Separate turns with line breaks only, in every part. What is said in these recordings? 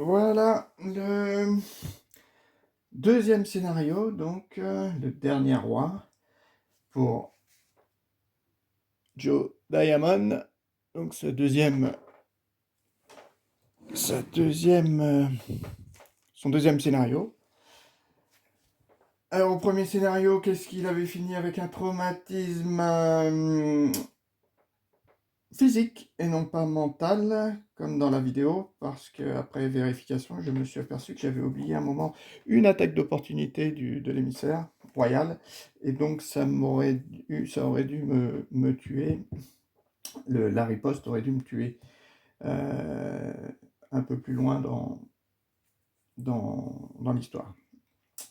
Voilà le deuxième scénario, donc le dernier roi pour Joe Diamond. Donc son deuxième scénario. Alors au premier scénario, qu'est-ce qu'il avait fini avec un traumatisme physique et non pas mental, comme dans la vidéo, parce que après vérification, je me suis aperçu que j'avais oublié un moment une attaque d'opportunité de l'émissaire royal, et donc ça aurait dû me tuer. La riposte aurait dû me tuer euh, un peu plus loin dans l'histoire.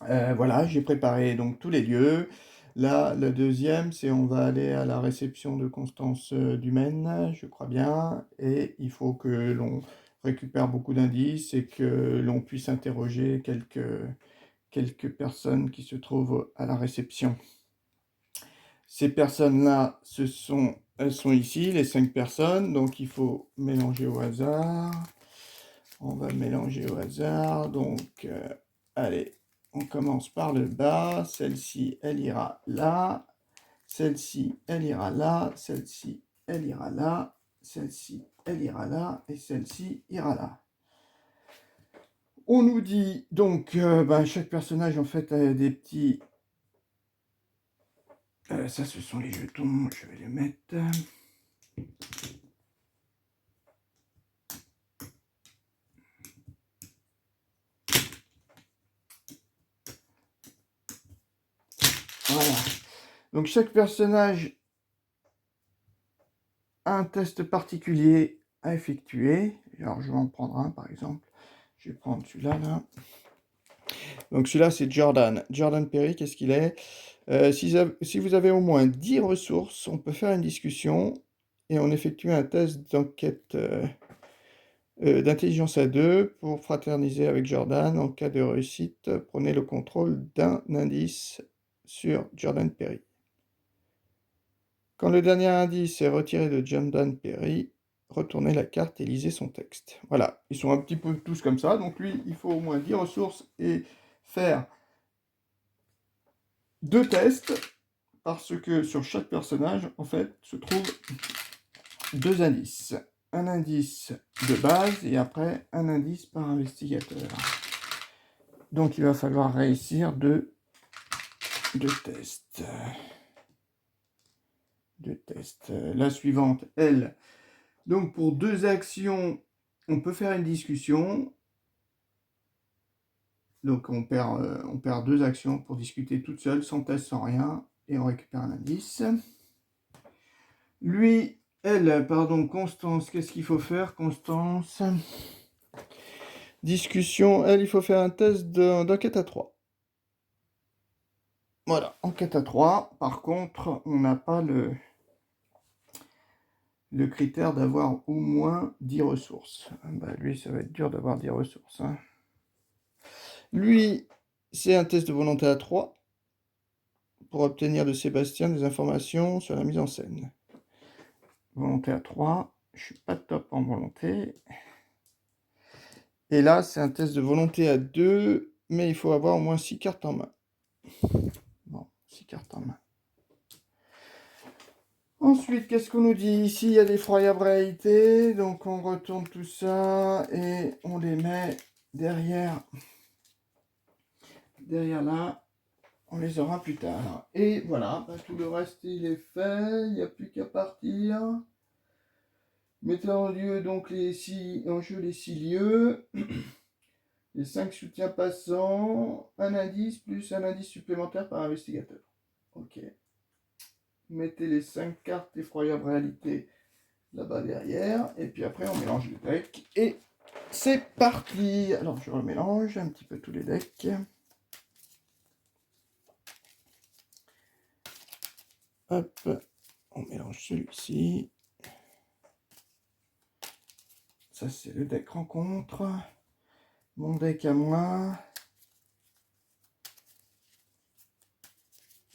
Voilà, j'ai préparé donc tous les lieux. Là, le deuxième, c'est on va aller à la réception de Constance Dumaine, je crois bien, et il faut que l'on récupère beaucoup d'indices et que l'on puisse interroger quelques personnes qui se trouvent à la réception. Ces personnes-là, elles sont ici, les 5 personnes, donc il faut mélanger au hasard. On va mélanger au hasard, donc allez, on commence par le bas. Celle-ci, elle ira là. Celle-ci, elle ira là. Celle-ci, elle ira là. Celle-ci, elle ira là. Et celle-ci ira là. On nous dit donc, chaque personnage en fait a des petits... ça, ce sont les jetons, je vais les mettre. Voilà. Donc chaque personnage a un test particulier à effectuer. Alors je vais en prendre un par exemple. Je vais prendre celui-là là. Donc celui-là c'est Jordan. Jordan Perry, qu'est-ce qu'il est, si vous avez au moins 10 ressources, on peut faire une discussion et on effectue un test d'enquête d'intelligence à deux pour fraterniser avec Jordan. En cas de réussite, prenez le contrôle d'un indice sur Jordan Perry. Quand le dernier indice est retiré de Jordan Perry, retournez la carte et lisez son texte. Voilà, ils sont un petit peu tous comme ça, donc lui, il faut au moins 10 ressources et faire 2 tests, parce que sur chaque personnage, en fait, se trouvent 2 indices. Un indice de base et après un indice par investigateur. Donc il va falloir réussir deux tests. La suivante, elle. Donc pour 2 actions, on peut faire une discussion. Donc on perd 2 actions pour discuter toute seule, sans test, sans rien, et on récupère un indice. Constance, qu'est-ce qu'il faut faire, Constance? Discussion, elle, il faut faire un test d'enquête à 3. Voilà, enquête à 3. Par contre, on n'a pas le critère d'avoir au moins 10 ressources. Lui, ça va être dur d'avoir 10 ressources. Hein. Lui, c'est un test de volonté à 3 pour obtenir de Sébastien des informations sur la mise en scène. Volonté à 3, je suis pas top en volonté. Et là, c'est un test de volonté à 2, mais il faut avoir au moins 6 cartes en main. Bon, 6 cartes en main. Ensuite, qu'est-ce qu'on nous dit ici? Il y a d'effroyables réalités, donc on retourne tout ça et on les met derrière là. On les aura plus tard. Et voilà, tout le reste il est fait, il n'y a plus qu'à partir. Mettez en lieu donc en jeu les 6 lieux, les 5 soutiens passants, un indice plus un indice supplémentaire par investigateur. Ok. Mettez les 5 cartes effroyables réalités là-bas derrière, et puis après on mélange les decks, et c'est parti. Alors je remélange un petit peu tous les decks. Hop, on mélange celui-ci. Ça c'est le deck rencontre. Mon deck à moi.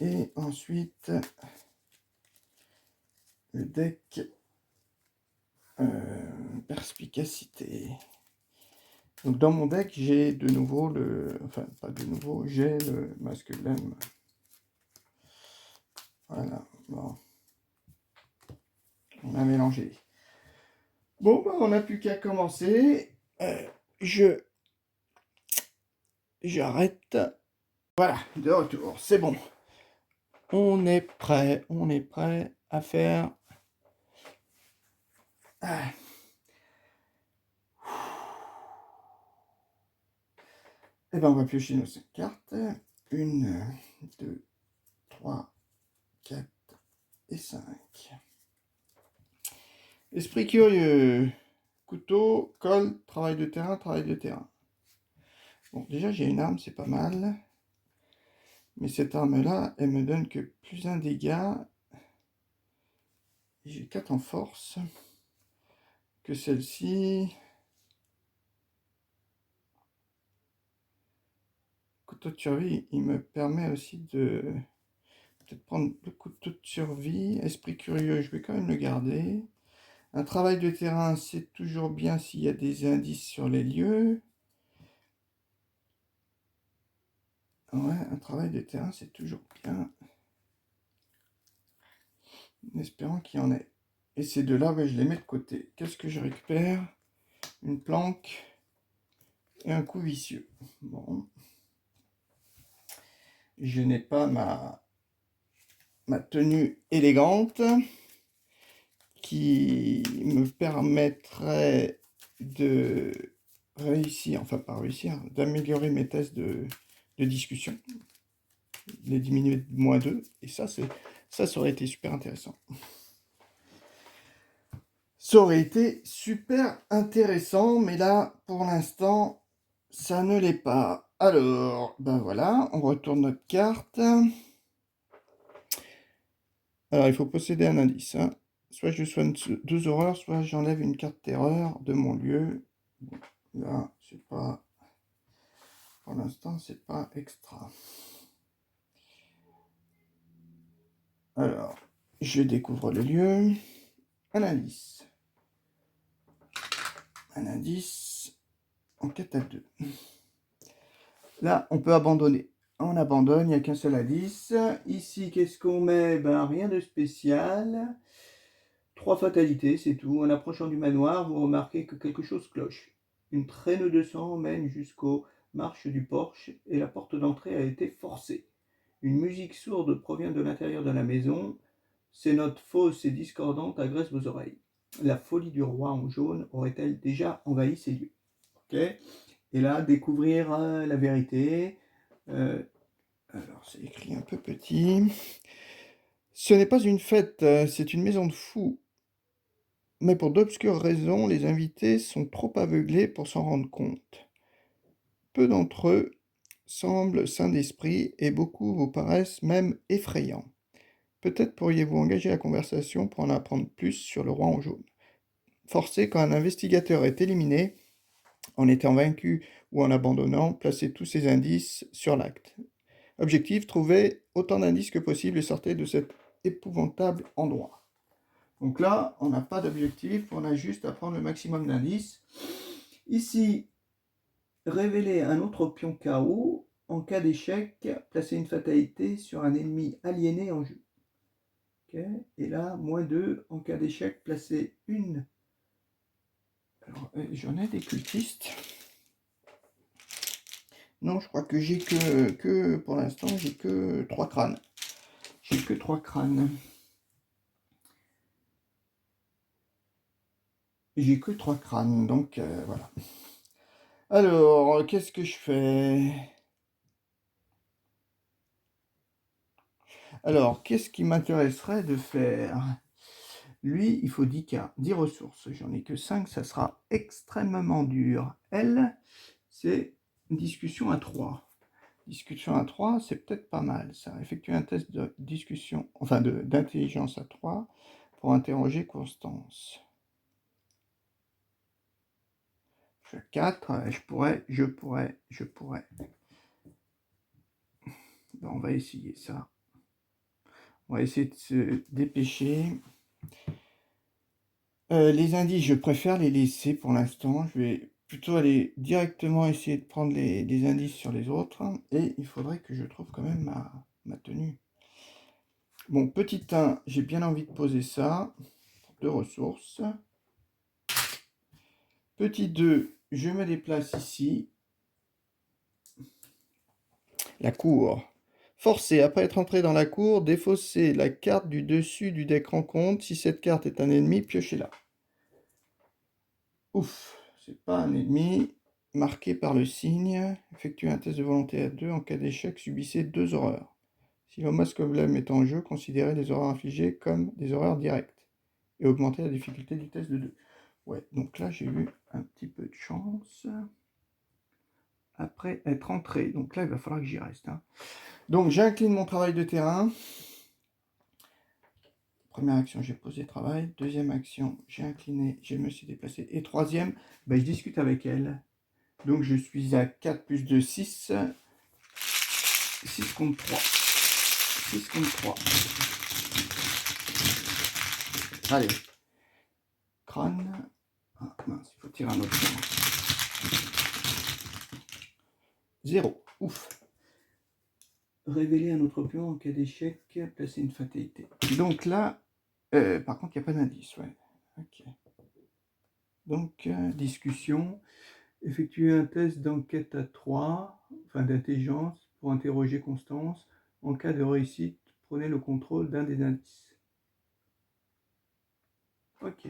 Et ensuite le deck perspicacité. Donc dans mon deck, j'ai de nouveau le... Enfin, pas de nouveau, j'ai le Masculum. Voilà, bon. On a mélangé. Bon, bah, on n'a plus qu'à commencer. J'arrête. Voilà, de retour, c'est bon. On est prêt à faire... Ah. Et ben on va piocher nos 5 cartes. 1, 2, 3, 4 et 5. Esprit curieux. Couteau, colle, travail de terrain, travail de terrain. Bon, déjà j'ai une arme, c'est pas mal. Mais cette arme-là, elle me donne que plus un dégât. J'ai 4 en force. Que celle-ci. Couteau de survie, il me permet aussi de peut-être prendre le couteau de survie. Esprit curieux, je vais quand même le garder. Un travail de terrain, c'est toujours bien s'il y a des indices sur les lieux. Ouais, un travail de terrain, c'est toujours bien. En espérant qu'il y en ait. Et ces deux-là, ouais, je les mets de côté. Qu'est-ce que je récupère? Une planque et un coup vicieux. Bon. Je n'ai pas ma tenue élégante qui me permettrait de réussir, enfin pas réussir, d'améliorer mes tests de discussion. Les diminuer de -2, et ça aurait été super intéressant. Ça aurait été super intéressant, mais là, pour l'instant, ça ne l'est pas. Alors, ben voilà, on retourne notre carte. Alors, il faut posséder un indice. Hein. Soit je soigne 2 horreurs, soit j'enlève une carte terreur de mon lieu. Bon, là, c'est pas... Pour l'instant, c'est pas extra. Alors, je découvre le lieu. Un indice. Un indice en 4 à 2. Là, on peut abandonner. On abandonne, il n'y a qu'un seul indice. Ici, qu'est-ce qu'on met? Ben, rien de spécial. 3 fatalités, c'est tout. En approchant du manoir, vous remarquez que quelque chose cloche. Une traîne de sang mène jusqu'aux marches du porche et la porte d'entrée a été forcée. Une musique sourde provient de l'intérieur de la maison. Ces notes fausses et discordantes agressent vos oreilles. La folie du roi en jaune aurait-elle déjà envahi ces lieux? Ok. Et là, découvrir la vérité. Alors, c'est écrit un peu petit. Ce n'est pas une fête, c'est une maison de fous. Mais pour d'obscures raisons, les invités sont trop aveuglés pour s'en rendre compte. Peu d'entre eux semblent sains d'esprit et beaucoup vous paraissent même effrayants. Peut-être pourriez-vous engager la conversation pour en apprendre plus sur le roi en jaune. Forcé quand un investigateur est éliminé, en étant vaincu ou en abandonnant, placez tous ces indices sur l'acte. Objectif, trouver autant d'indices que possible et sortez de cet épouvantable endroit. Donc là, on n'a pas d'objectif, on a juste à prendre le maximum d'indices. Ici, révéler un autre pion KO. En cas d'échec, placer une fatalité sur un ennemi aliéné en jeu. Okay. Et là, -2, en cas d'échec, placer une... Alors, j'en ai des cultistes. Non, je crois que j'ai que pour l'instant, j'ai que 3 crânes. J'ai que 3 crânes. J'ai que 3 crânes, donc voilà. Alors, qu'est-ce que je fais? Alors, qu'est-ce qui m'intéresserait de faire? Lui, il faut 10 cas, 10 ressources. J'en ai que 5, ça sera extrêmement dur. Elle, c'est une discussion à 3. Discussion à 3, c'est peut-être pas mal, ça. Effectuer un test de discussion, enfin d'intelligence à 3 pour interroger Constance. Je suis à 4, je pourrais. Ben, on va essayer ça. On va essayer de se dépêcher. Les indices, je préfère les laisser pour l'instant. Je vais plutôt aller directement essayer de prendre des indices sur les autres. Et il faudrait que je trouve quand même ma tenue. Bon, petit 1, j'ai bien envie de poser ça. 2 ressources. Petit 2, je me déplace ici. La cour. Forcer, après être entré dans la cour, défausser la carte du dessus du deck rencontre. Si cette carte est un ennemi, piochez-la. Ouf, c'est pas un ennemi. Marqué par le signe. Effectuez un test de volonté à 2. En cas d'échec, subissez 2 horreurs. Si le masque emblème est en jeu, considérez les horreurs infligées comme des horreurs directes. Et augmentez la difficulté du test de 2. Ouais, donc là j'ai eu un petit peu de chance. Après être entré. Donc là il va falloir que j'y reste. Hein. Donc j'incline mon travail de terrain. Première action, j'ai posé travail. Deuxième action, j'ai incliné, je me suis déplacé. Et troisième, ben, je discute avec elle. Donc je suis à 4 plus 2, 6. 6 contre 3. 6 contre 3. Allez. Crâne. Ah mince, il faut tirer un autre. 0. Ouf. Révéler un autre pion en cas d'échec, placer une fatalité. Donc là, par contre, il n'y a pas d'indice. Ouais. Ok. Donc, discussion. Effectuer un test d'enquête à 3, enfin d'intelligence, pour interroger Constance. En cas de réussite, prenez le contrôle d'un des indices. Ok.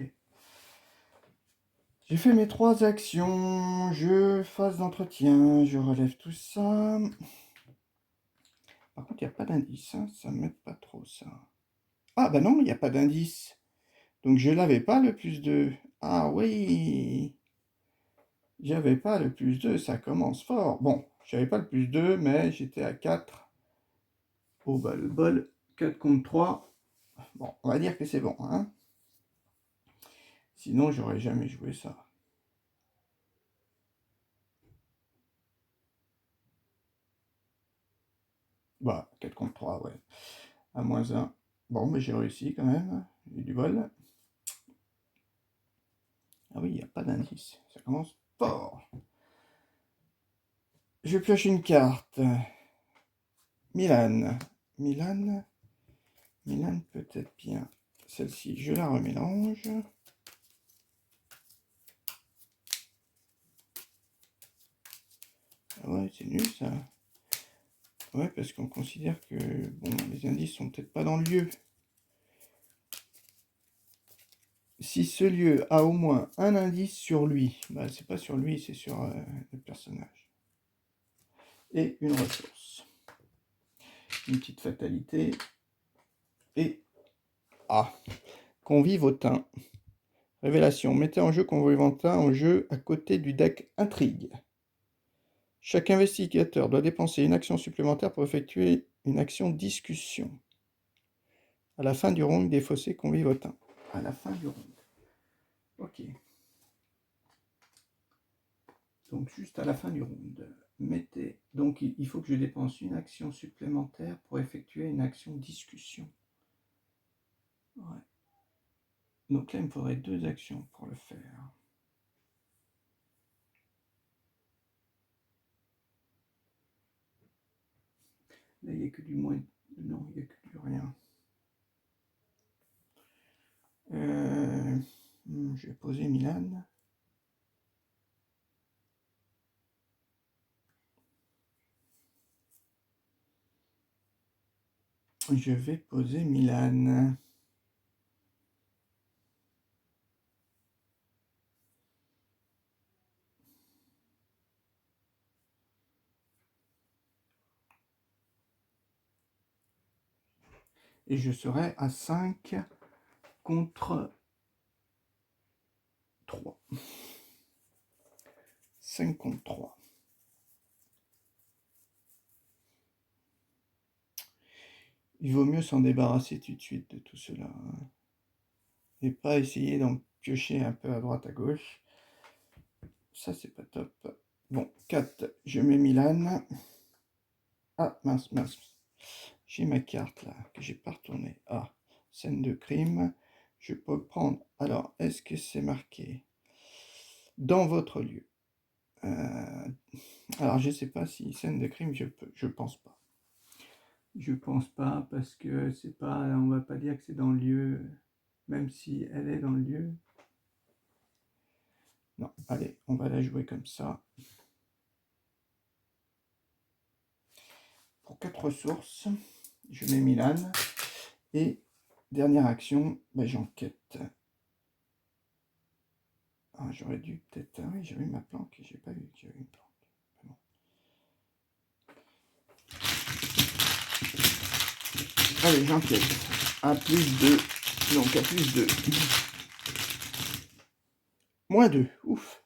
J'ai fait mes 3 actions. Je phase d'entretien. Je relève tout ça. Par contre, il n'y a pas d'indice. Hein. Ça ne m'aide pas trop, ça. Ah, bah non, il n'y a pas d'indice. Donc, je n'avais pas le plus 2. Ah oui. J'avais pas le plus 2. Ça commence fort. Bon, j'avais pas le plus 2, mais j'étais à 4. Oh, bah le bol. 4 contre 3. Bon, on va dire que c'est bon. Hein. Sinon, j'aurais jamais joué ça. Bah, 4 contre 3, ouais. À moins 1. Bon, mais j'ai réussi quand même. J'ai eu du bol. Ah oui, il n'y a pas d'indice. Ça commence fort. Je pioche une carte. Milan. Milan. Milan peut-être bien. Celle-ci, je la remélange. Ah ouais, c'est nul ça. Ouais, parce qu'on considère que bon, les indices sont peut-être pas dans le lieu. Si ce lieu a au moins un indice sur lui, bah c'est pas sur lui, c'est sur le personnage. Et une ressource. Une petite fatalité. Et ah, Convivotin. Révélation. Mettez en jeu Convivotin en jeu à côté du deck Intrigue. Chaque investigateur doit dépenser une action supplémentaire pour effectuer une action discussion. À la fin du round, défausser Convivotin. À la fin du round. Ok. Donc juste à la fin du round. Mettez. Donc il faut que je dépense une action supplémentaire pour effectuer une action discussion. Ouais. Donc là, il me faudrait 2 actions pour le faire. Là, il n'y a que du moins. Non, il n'y a que du rien. Je vais poser Milan. Je vais poser Milan. Et je serai à 5 contre 3. 5 contre 3. Il vaut mieux s'en débarrasser tout de suite de tout cela. Hein. Et pas essayer d'en piocher un peu à droite à gauche. Ça, c'est pas top. Bon, 4, je mets Milan. Ah, mince, mince. J'ai ma carte là, que j'ai pas retournée. Ah, scène de crime. Je peux prendre. Alors, est-ce que c'est marqué dans votre lieu? Alors je sais pas si scène de crime, je pense pas. Je pense pas parce que c'est pas, on va pas dire que c'est dans le lieu, même si elle est dans le lieu. Non, allez, on va la jouer comme ça. Pour 4 ressources, je mets Milan. Et dernière action, j'enquête. Ah, j'aurais dû peut-être... Ah oui, j'avais ma planque, j'ai pas vu que j'avais une planque. Bon. Allez, j'enquête. À plus 2. Donc à plus 2. Moins 2, ouf.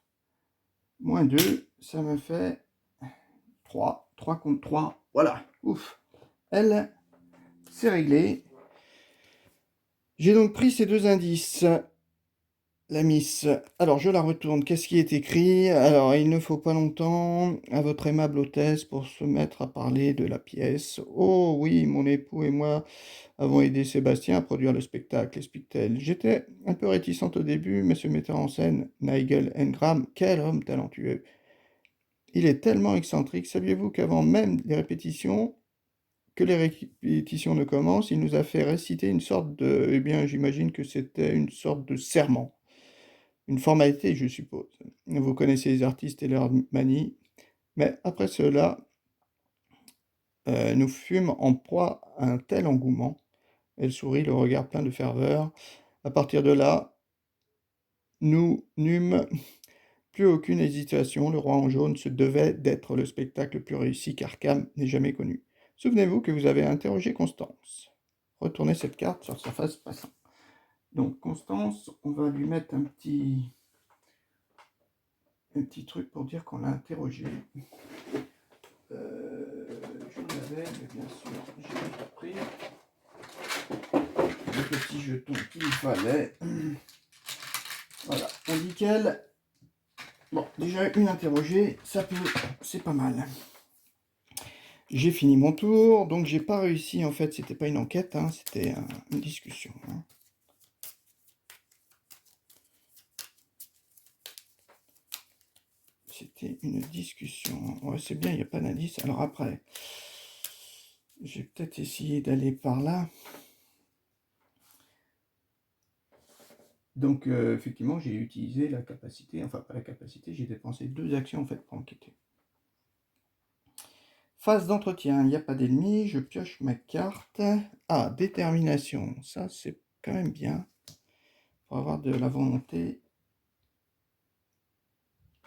Moins 2, ça me fait 3. 3 contre 3, voilà, ouf. Elle, c'est réglé. J'ai donc pris ces deux indices. La miss. Alors, je la retourne. Qu'est-ce qui est écrit? Alors, il ne faut pas longtemps à votre aimable hôtesse pour se mettre à parler de la pièce. Oh oui, mon époux et moi avons aidé Sébastien à produire le spectacle, explique-t-elle. J'étais un peu réticente au début, mais ce metteur en scène, Nigel Engram, quel homme talentueux. Il est tellement excentrique. Saviez-vous qu'avant même que les répétitions ne commencent, il nous a fait réciter une sorte de... Eh bien, j'imagine que c'était une sorte de serment. Une formalité, je suppose. Vous connaissez les artistes et leur manie. Mais après cela, nous fûmes en proie à un tel engouement. Elle sourit, le regard plein de ferveur. À partir de là, nous n'eûmes plus aucune hésitation. Le roi en jaune se devait d'être le spectacle le plus réussi qu'Arkham n'ait jamais connu. Souvenez-vous que vous avez interrogé Constance. Retournez cette carte sur sa face passant. Donc Constance, on va lui mettre un petit truc pour dire qu'on l'a interrogé. Je l'avais, mais bien sûr, j'ai pas pris le petit jeton qu'il fallait. Voilà, on dit qu'elle... Bon, déjà une interrogée, ça peut... c'est pas mal. J'ai fini mon tour, donc j'ai pas réussi, en fait, c'était pas une enquête, hein, c'était une discussion. Hein. C'était une discussion. Ouais, c'est bien, il n'y a pas d'indice. Alors après, j'ai peut-être essayé d'aller par là. Donc, effectivement, j'ai utilisé la capacité, enfin pas la capacité, j'ai dépensé 2 actions en fait pour enquêter. Phase d'entretien, il n'y a pas d'ennemi, je pioche ma carte. Ah, détermination, ça c'est quand même bien. Pour avoir de la volonté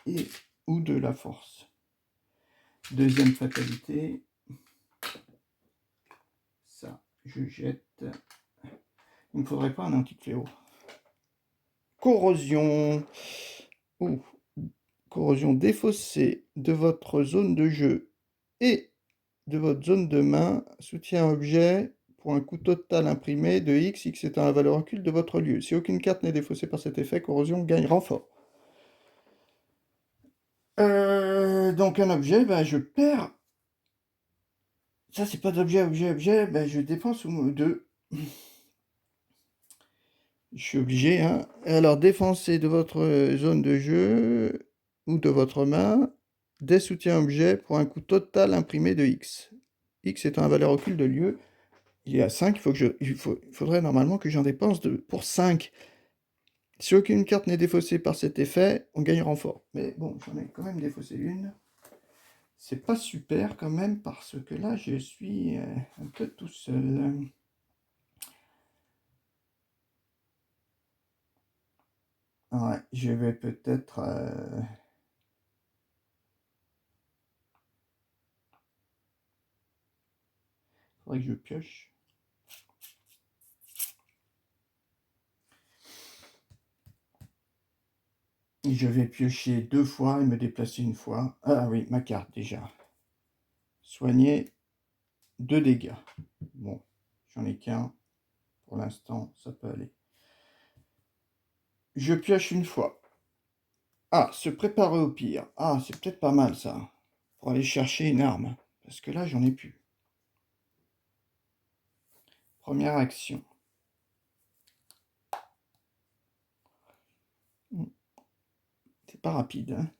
et ou de la force. Deuxième fatalité, ça, je jette. Il ne me faudrait pas un anti-fléau. Corrosion. Ouh. Corrosion défaussée de votre zone de jeu et de votre zone de main. Soutient objet pour un coût total imprimé de X. X étant la valeur occulte de votre lieu. Si aucune carte n'est défaussée par cet effet, corrosion gagne renfort. Donc un objet, je perds. Ça, c'est pas d'objet, objet. Je dépense 2. Je suis obligé, hein. Alors, défensez de votre zone de jeu ou de votre main des soutiens objets pour un coût total imprimé de X. X étant la valeur occulte de lieu. Il est à 5, il faudrait normalement que j'en dépense pour 5. Si aucune carte n'est défaussée par cet effet, on gagne renfort. Mais bon, j'en ai quand même défaussé une. C'est pas super quand même parce que là, je suis un peu tout seul. Ouais, je vais peut-être... faudrait que je pioche. Et je vais piocher 2 fois et me déplacer une fois. Ah oui, ma carte déjà. Soigner 2 dégâts. Bon, j'en ai qu'un. Pour l'instant, ça peut aller. Je pioche une fois. Ah, se préparer au pire. Ah, c'est peut-être pas mal ça. Pour aller chercher une arme. Parce que là, j'en ai plus. Première action. C'est pas rapide, hein.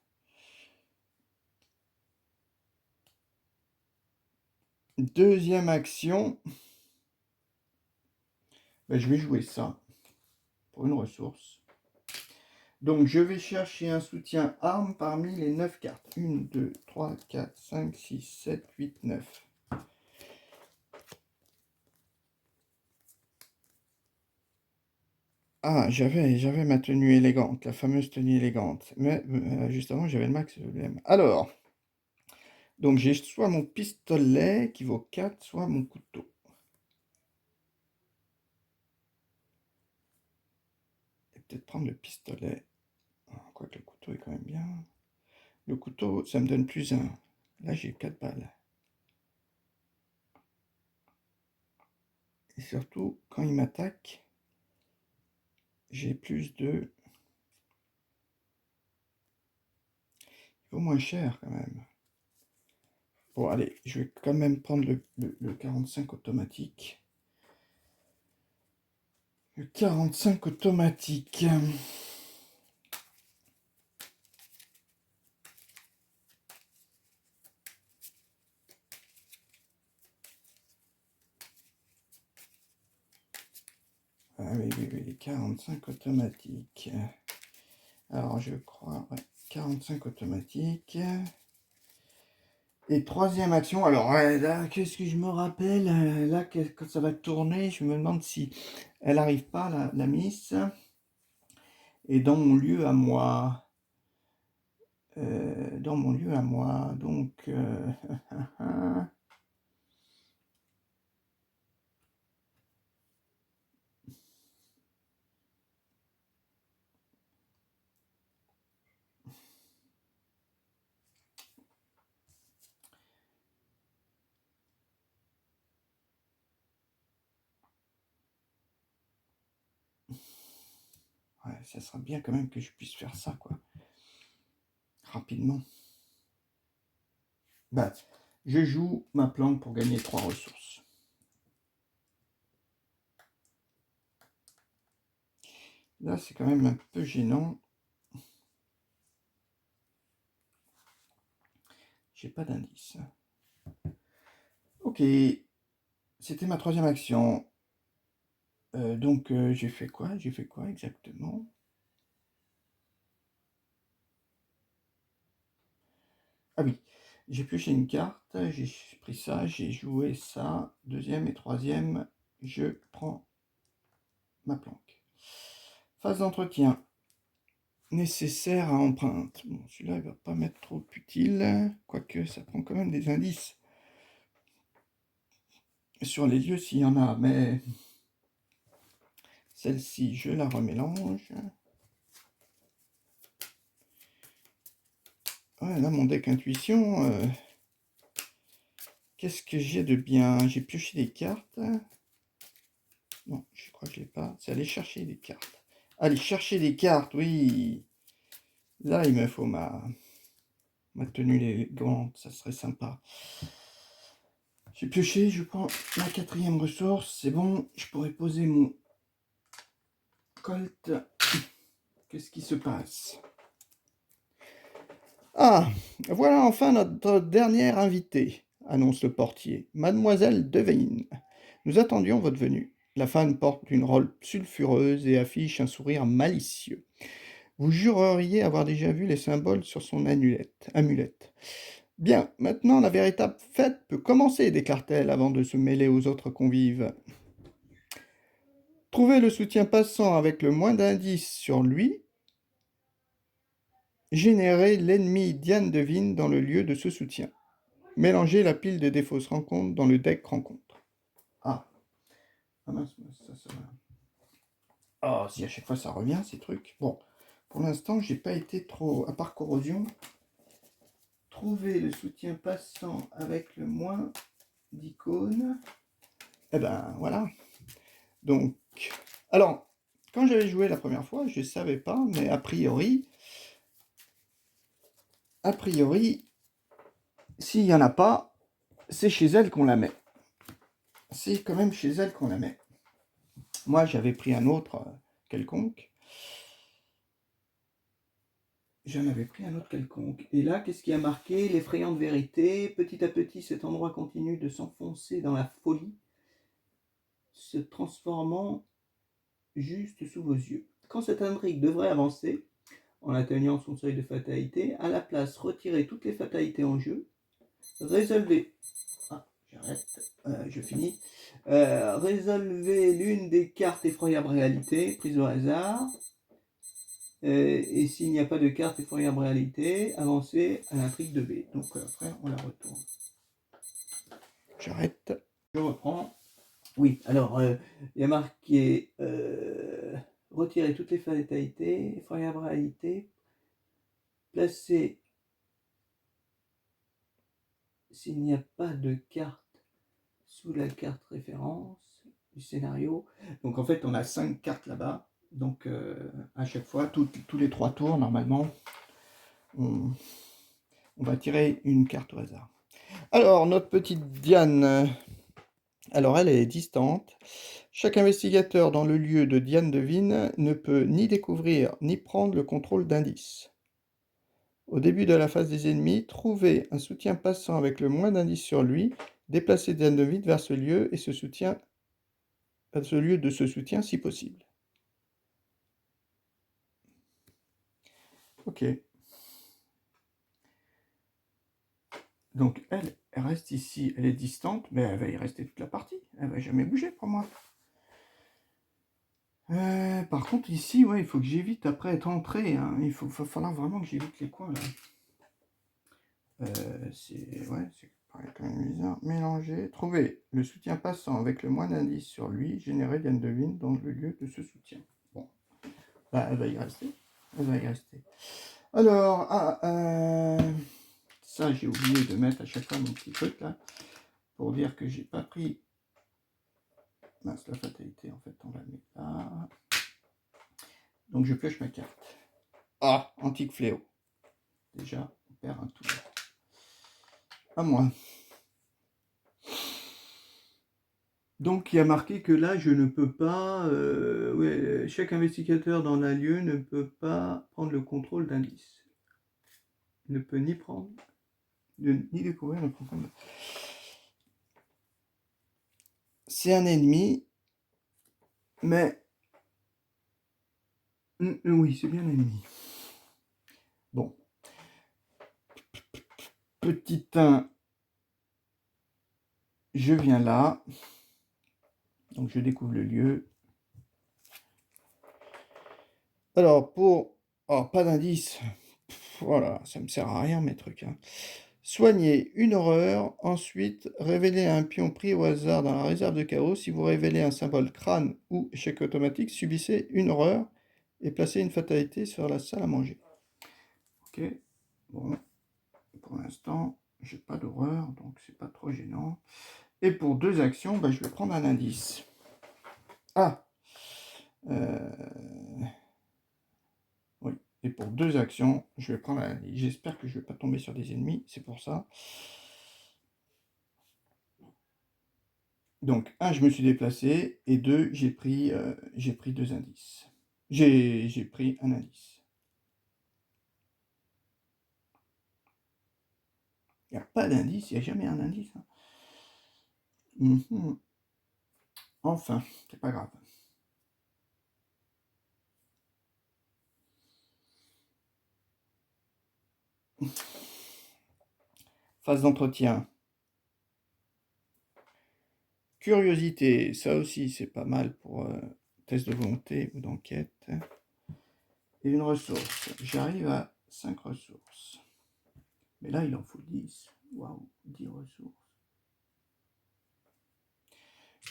Deuxième action, ben, je vais jouer ça pour une ressource. Donc je vais chercher un soutien arme parmi les 9 cartes. 1, 2, 3, 4, 5, 6, 7, 8, 9. Ah, j'avais ma tenue élégante, la fameuse tenue élégante. Mais justement, j'avais le max problème. Alors, donc j'ai soit mon pistolet qui vaut 4, soit mon couteau. Et peut-être prendre le pistolet. Quoique le couteau est quand même bien. Le couteau, ça me donne plus 1. Là, j'ai 4 balles. Et surtout, quand il m'attaque, j'ai plus de... Il vaut moins cher quand même. Bon, allez, je vais quand même prendre le 45 automatique. Le 45 automatique. Ah oui, oui, oui, les 45 automatiques. Alors, je crois, ouais, 45 automatiques. Et troisième action, alors là, qu'est-ce que je me rappelle? Là, quand ça va tourner, je me demande si elle n'arrive pas, la miss. Et dans mon lieu à moi. Dans mon lieu à moi. Donc, ouais, ça sera bien quand même que je puisse faire ça, quoi. Rapidement. Bah, je joue ma planque pour gagner 3 ressources. Là, c'est quand même un peu gênant. J'ai pas d'indice. Ok, c'était ma troisième action. Donc, j'ai fait quoi? J'ai fait quoi exactement? Ah oui, j'ai pioché une carte, j'ai pris ça, j'ai joué ça. Deuxième et troisième, je prends ma planque. Phase d'entretien. Nécessaire à empreinte. Bon, celui-là, il va pas m'être trop utile, quoique ça prend quand même des indices sur les lieux s'il y en a, mais celle-ci, je la remélange. Ouais, là, mon deck intuition, qu'est-ce que j'ai de bien? J'ai pioché des cartes. Non, je crois que je l'ai pas. C'est aller chercher des cartes. Aller chercher des cartes, oui. Là, il me faut ma tenue élégante, ça serait sympa. J'ai pioché, je prends la quatrième ressource, c'est bon, je pourrais poser mon Colt. Qu'est-ce qui se passe? Ah, voilà enfin notre dernière invitée, annonce le portier, Mademoiselle Devine. Nous attendions votre venue. La femme porte une robe sulfureuse et affiche un sourire malicieux. Vous jureriez avoir déjà vu les symboles sur son amulette. Bien, maintenant la véritable fête peut commencer, déclare-t-elle avant de se mêler aux autres convives. Trouvez le soutien passant avec le moins d'indices sur lui. Générez l'ennemi Diane Devine dans le lieu de ce soutien. Mélangez la pile de fausses rencontres dans le deck rencontre. Ah. Ah mince, ça va. Ah, si à chaque fois ça revient, ces trucs. Bon, pour l'instant, j'ai pas été trop, à part corrosion. Trouver le soutien passant avec le moins d'icônes. Eh ben, voilà. Donc, alors, quand j'avais joué la première fois, je ne savais pas, mais a priori, s'il n'y en a pas, c'est chez elle qu'on la met. C'est quand même chez elle qu'on la met. Moi, j'avais pris un autre quelconque. j'en avais pris un autre quelconque. Et là, qu'est-ce qui a marqué? L'effrayante vérité. Petit à petit, cet endroit continue de s'enfoncer dans la folie, se transformant juste sous vos yeux. Quand cette intrigue devrait avancer, en atteignant son seuil de fatalité, à la place, retirez toutes les fatalités en jeu, résolvez... Ah, j'arrête, je finis. Résolvez l'une des cartes effroyable réalité, prise au hasard, et s'il n'y a pas de carte effroyable réalité, avancez à l'intrigue de B. Donc après, on la retourne. J'arrête. Je reprends. Oui, alors, il y a marqué retirer toutes les fatalités, effroyable réalité, placer, s'il n'y a pas de carte sous la carte référence du scénario. Donc en fait, on a 5 cartes là-bas. Donc à chaque fois, tous les 3 tours, normalement, on va tirer une carte au hasard. Alors, notre petite Diane, alors elle est distante. Chaque investigateur dans le lieu de Diane devine ne peut ni découvrir ni prendre le contrôle d'indices. Au début de la phase des ennemis, trouvez un soutien passant avec le moins d'indices sur lui, déplacez Diane devine vers ce lieu et ce lieu de ce soutien si possible. Ok. Donc elle reste ici, elle est distante, mais elle va y rester toute la partie. Elle va jamais bouger pour moi. Par contre ici, ouais, il faut que j'évite après être entré. Hein. Il va falloir vraiment que j'évite les coins là. C'est quand même bizarre. Mélanger, trouver le soutien passant avec le moins d'indices sur lui, générer Diane devine dans le lieu de ce soutien. Bon, bah, elle va y rester. Elle va y rester. Alors, ça j'ai oublié de mettre à chaque fois mon petit truc là, pour dire que j'ai pas pris... Mince, la fatalité en fait, on la met là. Donc je pioche ma carte. Ah, antique fléau. Déjà, on perd un tour. À moi. Donc il y a marqué que là je ne peux pas, chaque investigateur dans un lieu ne peut pas prendre le contrôle d'indices. Ne peut ni prendre, ni découvrir le contrôle. C'est un ennemi, mais oui, c'est bien un ennemi. Bon. Petit 1, je viens là. Donc je découvre le lieu. Alors pour... Oh, pas d'indice. Voilà, ça me sert à rien mes trucs. Hein. Soignez une horreur, ensuite révélez un pion pris au hasard dans la réserve de chaos. Si vous révélez un symbole crâne ou échec automatique, subissez une horreur et placez une fatalité sur la salle à manger. Ok, bon, pour l'instant, j'ai pas d'horreur, donc c'est pas trop gênant. Et pour 2 actions, bah, je vais prendre un indice. Ah Oui, et pour 2 actions, je vais prendre un indice. J'espère que je vais pas tomber sur des ennemis, c'est pour ça. Donc, 1, je me suis déplacé, et 2, j'ai pris 2 indices. J'ai pris un indice. Il n'y a pas d'indice, il n'y a jamais un indice. Hein. Enfin, c'est pas grave. Phase d'entretien. Curiosité, ça aussi c'est pas mal pour test de volonté ou d'enquête. Et une ressource. J'arrive à 5 ressources. Mais là, il en faut 10. Waouh, 10 ressources.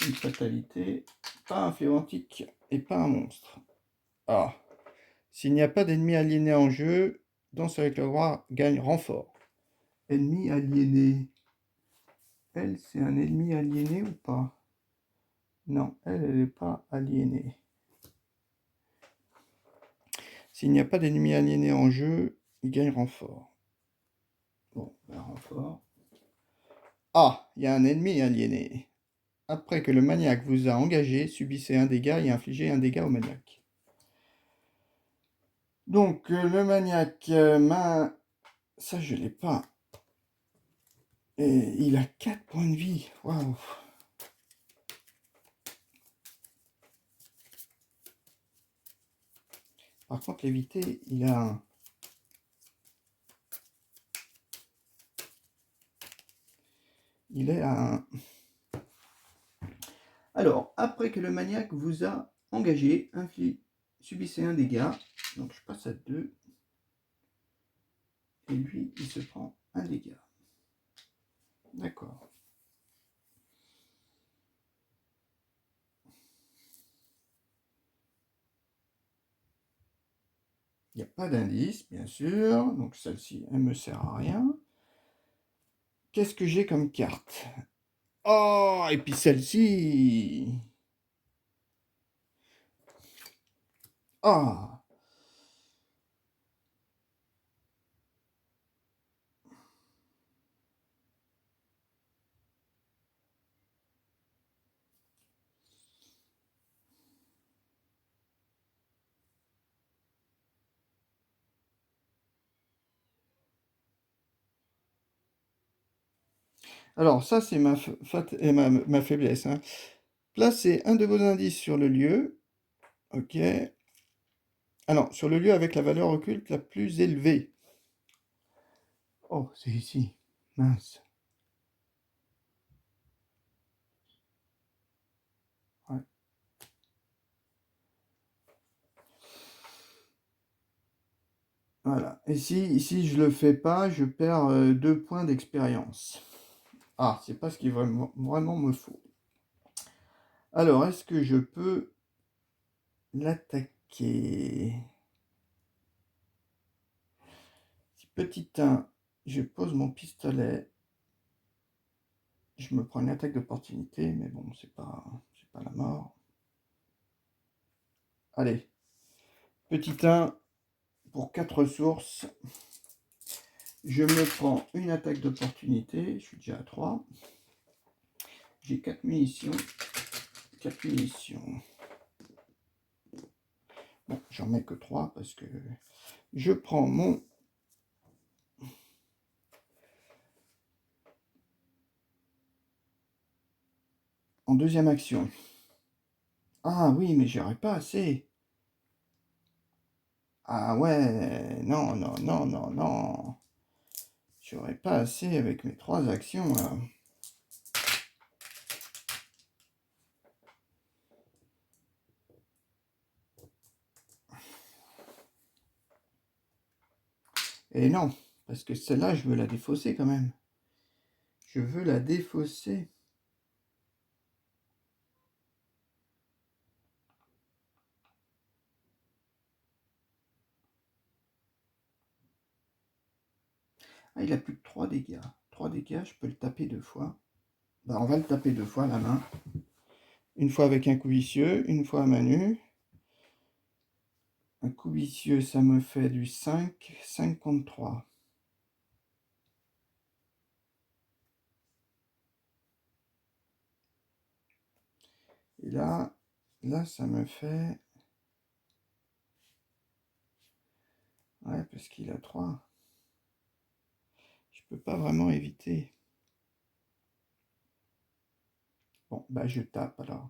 Une fatalité, pas un fléau antique et pas un monstre. Ah, s'il n'y a pas d'ennemi aliéné en jeu, Danse avec le roi gagne renfort. Ennemi aliéné. Elle, c'est un ennemi aliéné ou pas? Non, elle n'est pas aliénée. S'il n'y a pas d'ennemi aliéné en jeu, il gagne renfort. Bon, ben renfort. Ah, il y a un ennemi aliéné. Après que le maniaque vous a engagé, subissez un dégât et infligez un dégât au maniaque. Donc, le maniaque, ça je l'ai pas. Et il a 4 points de vie. Waouh. Par contre, l'évité, il a un. Il est à 1. Alors, après que le maniaque vous a engagé, subissez un dégât. Donc, je passe à 2. Et lui, il se prend un dégât. D'accord. Il n'y a pas d'indice, bien sûr. Donc, celle-ci, elle ne me sert à rien. Qu'est-ce que j'ai comme carte? Oh, et puis celle-ci. Ah. Alors, ça, c'est ma faiblesse, hein. Placez un de vos indices sur le lieu. Ok. Alors, sur le lieu avec la valeur occulte la plus élevée. Oh, c'est ici. Mince. Ouais. Voilà. Et si je le fais pas, je perds 2 points d'expérience. Ah, c'est pas ce qu'il vraiment me faut. Alors, est-ce que je peux l'attaquer? Si petit 1, je pose mon pistolet, je me prends une attaque d'opportunité, mais bon, c'est pas la mort. Allez, petit 1 pour 4 ressources. Je me prends une attaque d'opportunité, je suis déjà à 3. J'ai 4 munitions. 4 munitions. Bon, j'en mets que 3 parce que je prends mon... En deuxième action. Ah oui, mais j'aurais pas assez. Ah ouais, non, non, non, non, non. J'aurais pas assez avec mes 3 actions là. Et non, parce que celle-là, je veux la défausser quand même. Je veux la défausser. Ah, il a plus que 3 dégâts. 3 dégâts, je peux le taper 2 fois. Bah, on va le taper 2 fois à la main. Une fois avec un coup vicieux, une fois à main nue. Un coup vicieux, ça me fait du 5, 5 contre 3. Et là, ça me fait... Ouais, parce qu'il a 3. Je peux pas vraiment éviter. Bon, bah je tape alors.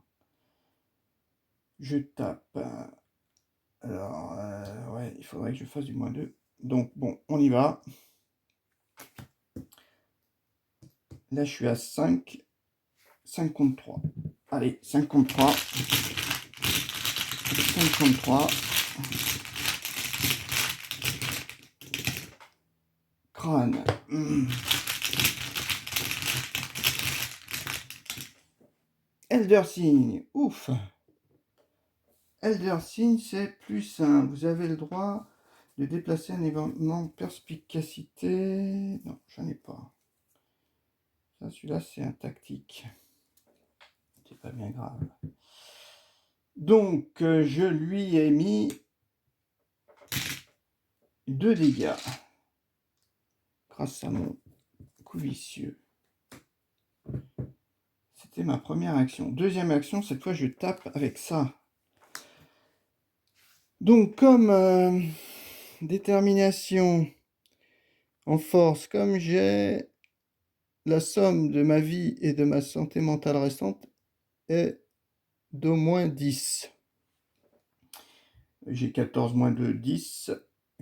Je tape. Alors, ouais, il faudrait que je fasse du -2. Donc, bon, on y va. Là, je suis à 5. 5 contre 3. Allez, 5 contre 3. 5 contre 3. Crâne. Elder Sign. Ouf. Elder Sign, c'est +1. Vous avez le droit de déplacer un événement perspicacité. Non, j'en ai pas. Ça, celui-là, c'est un tactique. C'est pas bien grave. Donc, je lui ai mis 2 dégâts. Grâce à mon coup vicieux. C'était ma première action. Deuxième action, cette fois, je tape avec ça. Donc, comme détermination, en force, comme j'ai la somme de ma vie et de ma santé mentale restante est d'au moins 10. J'ai 14 moins 2, 10.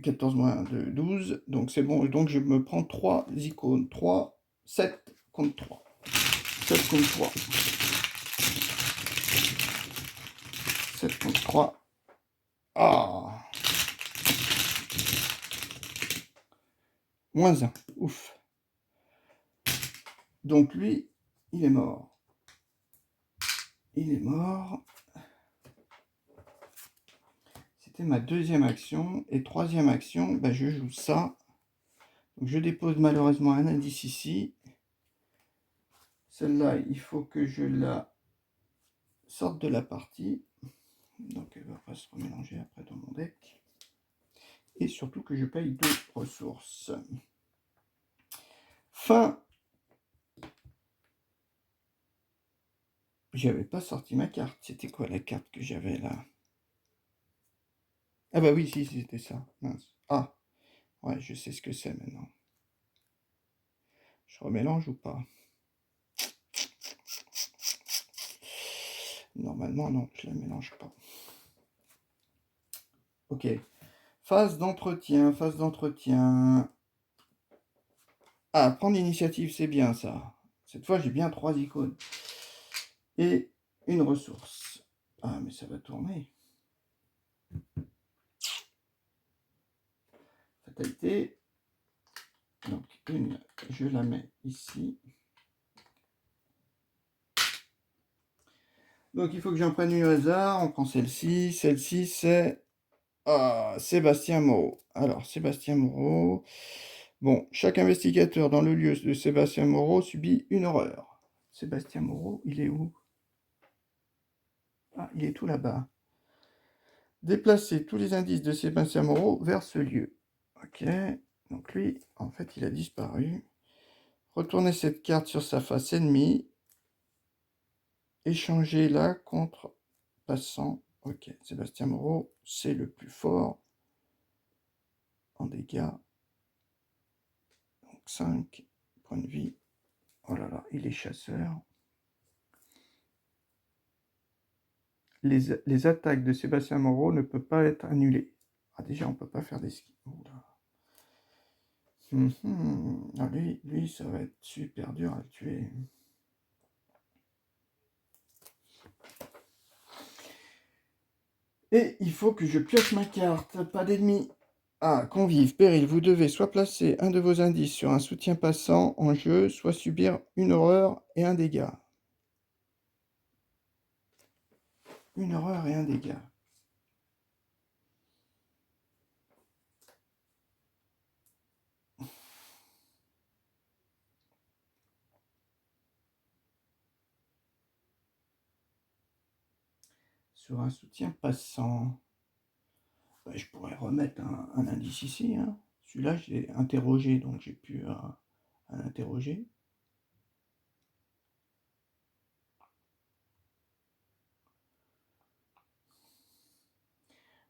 14 moins 2, 12. Donc c'est bon. Donc je me prends 3 icônes. 3, 7 contre 3. 7 contre 3. 7 contre 3. Ah, moins 1. Ouf. Donc lui, il est mort. Il est mort. C'était ma deuxième action. Et troisième action, ben je joue ça. Donc je dépose malheureusement un indice ici. Celle-là, il faut que je la sorte de la partie. Donc elle ne va pas se remélanger après dans mon deck. Et surtout que je paye 2 ressources. Fin. J'avais pas sorti ma carte. C'était quoi la carte que j'avais là? Ah bah oui, si, c'était ça. Mince. Ah, ouais, je sais ce que c'est maintenant. Je remélange ou pas? Normalement, non, je la mélange pas. Ok. Phase d'entretien, phase d'entretien. Ah, prendre l'initiative, c'est bien ça. Cette fois, j'ai bien 3 icônes. Et une ressource. Ah, mais ça va tourner. Fatalité. Donc, une, je la mets ici. Donc, il faut que j'en prenne une au hasard. On prend celle-ci. Celle-ci, c'est Sébastien Moreau. Alors, Sébastien Moreau. Bon, chaque investigateur dans le lieu de Sébastien Moreau subit une horreur. Sébastien Moreau, il est où? Ah, il est tout là-bas. Déplacer tous les indices de Sébastien Moreau vers ce lieu. Ok. Donc lui, en fait, il a disparu. Retournez cette carte sur sa face ennemie. Échangez-la contre passant. Ok. Sébastien Moreau, c'est le plus fort en dégâts. Donc 5 points de vie. Oh là là, il est chasseur. Les attaques de Sébastien Moreau ne peuvent pas être annulées. Ah, déjà, on ne peut pas faire des skis. Ah, lui, ça va être super dur à le tuer. Et il faut que je pioche ma carte. Pas d'ennemis. Ah, convive, péril, vous devez soit placer un de vos indices sur un soutien passant en jeu, soit subir une horreur et un dégât. Une horreur et un dégât. Sur un soutien passant. Ben, je pourrais remettre un indice ici. Hein. Celui-là, j'ai interrogé, donc j'ai pu l'interroger.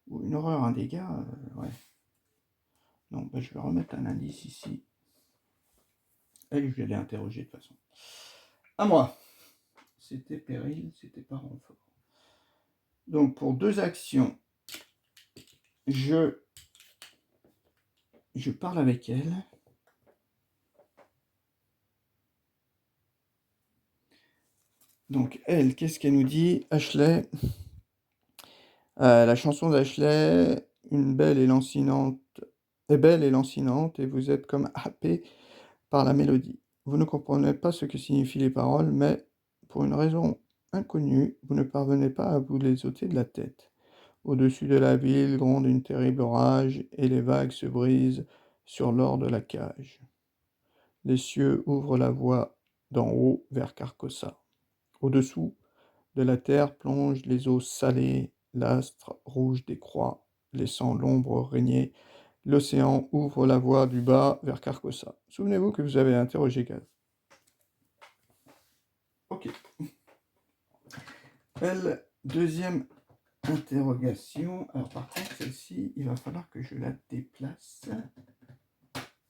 Ou une horreur, un dégât, ouais. Non, ben, je vais remettre un indice ici. Et je vais aller interroger de toute façon. À moi. C'était péril, c'était pas renfort. Donc pour 2 actions, je parle avec elle. Donc elle, qu'est-ce qu'elle nous dit? Ashley, la chanson d'Ashley, une belle et lancinante, est belle et lancinante, et vous êtes comme happé par la mélodie. Vous ne comprenez pas ce que signifient les paroles, mais pour une raison inconnue, vous ne parvenez pas à vous les ôter de la tête. Au-dessus de la ville gronde une terrible orage, et les vagues se brisent sur l'or de la cage. Les cieux ouvrent la voie d'en haut vers Carcossa. Au-dessous de la terre plongent les eaux salées, l'astre rouge des croix, laissant l'ombre régner. L'océan ouvre la voie du bas vers Carcossa. Souvenez-vous que vous avez interrogé Gaz. Ok. Elle, deuxième Interrogation. Alors par contre, celle-ci, il va falloir que je la déplace.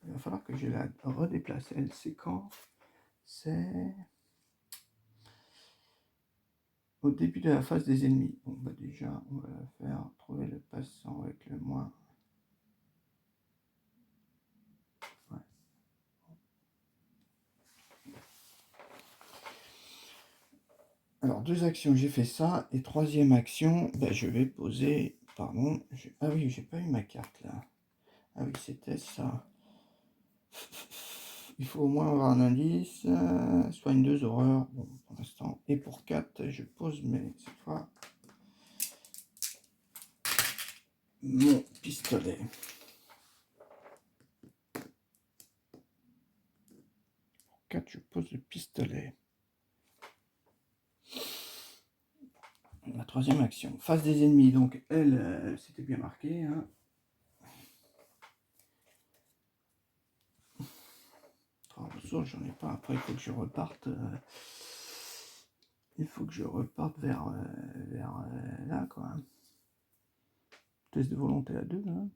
Il va falloir que je la redéplace. Elle, c'est quand? C'est au début de la phase des ennemis. Bon, bah déjà, on va la faire. Trouver le passant avec le moins. Ouais. Alors, deux actions, j'ai fait ça. Et troisième action, bah, je vais poser... Pardon. Ah oui, j'ai pas eu ma carte, là. Ah oui, c'était ça. Il faut au moins avoir un indice. Soigne 2 horreurs. Bon, pour l'instant. Et pour 4, je pose, mais cette fois... mon pistolet. Pour 4, je pose le pistolet. La troisième action. Face des ennemis. Donc, elle, c'était bien marqué. Hein. Ressources, j'en ai pas. Après, il faut que je reparte. Il faut que je reparte vers là, quoi. Test de volonté à 2. Hein.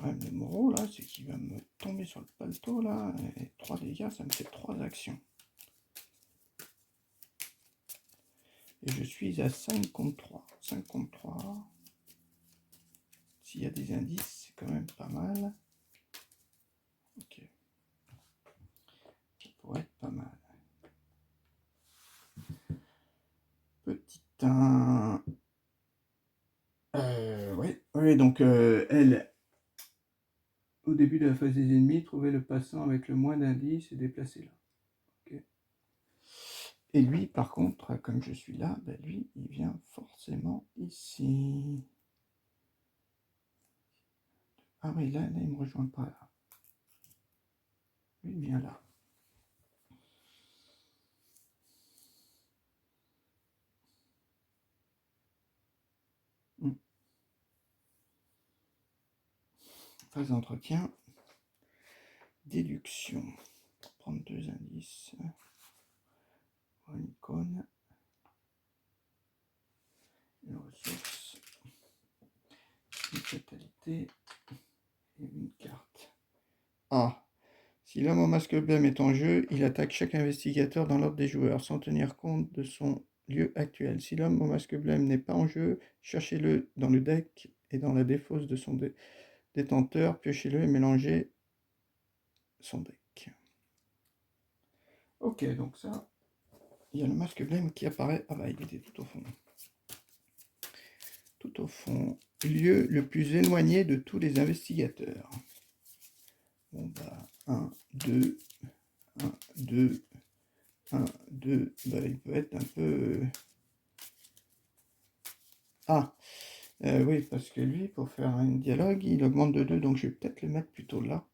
Ouais, le Moreau, là, c'est qu'il va me tomber sur le paletot, là. Et 3 dégâts, ça me fait 3 actions. Et je suis à 5 contre 3. 5 contre 3. S'il y a des indices, c'est quand même pas mal. Ok. Ça pourrait être pas mal. Petit 1. Ouais, donc elle, au début de la phase des ennemis, trouver le passant avec le moins d'indices et déplacer là. Okay. Et lui, par contre, comme je suis là, ben lui, il vient forcément ici. Ah oui, là, il me rejoint pas là. Lui, il vient là. Phase d'entretien. Déduction. Prendre 2 indices. Une icône. Une ressource. Une fatalité. Et une carte. Ah. Si l'homme au masque blême est en jeu, il attaque chaque investigateur dans l'ordre des joueurs, sans tenir compte de son lieu actuel. Si l'homme au masque blême n'est pas en jeu, cherchez-le dans le deck et dans la défausse de son détenteur, piochez-le et mélangez son deck. Ok, donc ça, il y a le masque blême qui apparaît. Ah bah, il était tout au fond. Tout au fond. Lieu le plus éloigné de tous les investigateurs. Bon bah, 1, 2, 1, 2, 1, 2, bah, il peut être un peu... Ah, oui, parce que lui, pour faire un dialogue, il augmente de 2, donc je vais peut-être le mettre plutôt là.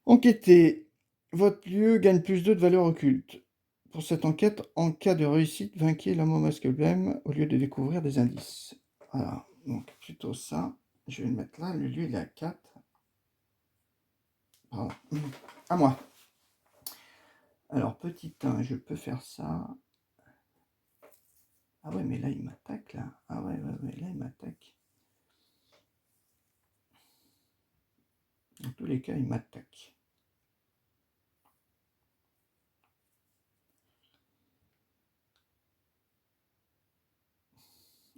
Enquêter. Votre lieu gagne plus 2 de valeur occulte. Pour cette enquête, en cas de réussite, vainquez l'homme au masque blême au lieu de découvrir des indices. Voilà, donc plutôt ça. Je vais le mettre là, le lieu il est à 4. Pardon. À moi. Alors, petit 1, je peux faire ça. Ah ouais, mais là, il m'attaque, là. Ah ouais, là, il m'attaque. Dans tous les cas, il m'attaque.